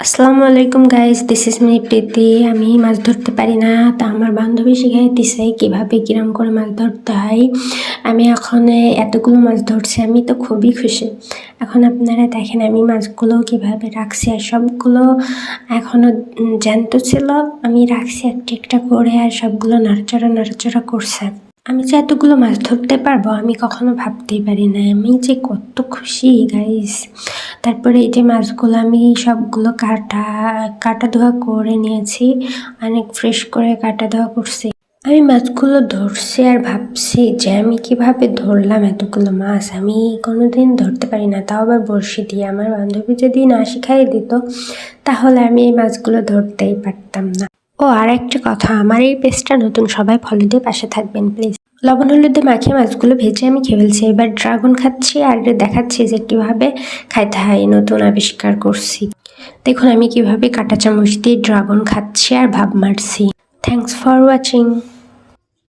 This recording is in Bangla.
আসসালামু আলাইকুম গাইস, দিস ইজ মি প্রীতি। আমি মাছ ধরতে পারি না, তা আমার বান্ধবী শিখাই দিছে কিভাবে কিরম করে মাছ ধরতে হয়। আমি এখন এতগুলো মাছ ধরছি, আমি তো খুবই খুশি। এখন আপনারা দেখেন আমি মাছগুলো কিভাবে রাখছি, আর সবগুলো এখনো জ্যান্ত ছিল। আমি রাখছি একটা একটা করে, আর সবগুলো নাড়াচাড়া করছে। আমি যে এতগুলো মাছ ধরতে পারবো আমি কখনো ভাবতেই পারি না। আমি যে কত খুশি গাইস। তারপরে এই যে মাছগুলো আমি সবগুলো কাটা ধোয়া করে নিয়েছি, অনেক ফ্রেশ করে কাটা ধোয়া করছি। আমি মাছগুলো ধরছি আর ভাবছি যে আমি কিভাবে ধরলাম এতগুলো মাছ। আমি কোনোদিন ধরতে পারি না, তাও আবার বড়শি দিয়ে। আমার বান্ধবী যদি না শিখাই দিত তাহলে আমি এই মাছগুলো ধরতেই পারতাম না। ও আর একটা কথা, আমার এই পেজটা নতুন, সবাই ফলো দিয়ে পাশে থাকবেন প্লিজ। লবণ হলুদে মাখিয়ে মাছগুলো ভেজে আমি খেয়ে ফেলছি। এবার ড্রাগন খাচ্ছি আর দেখাচ্ছি যে কিভাবে খাইতে হয়। নতুন আবিষ্কার করছি। দেখুন আমি কিভাবে কাঁটা চামচ দিয়ে ড্রাগন খাচ্ছি আর ভাব মারছি। Thanks for watching.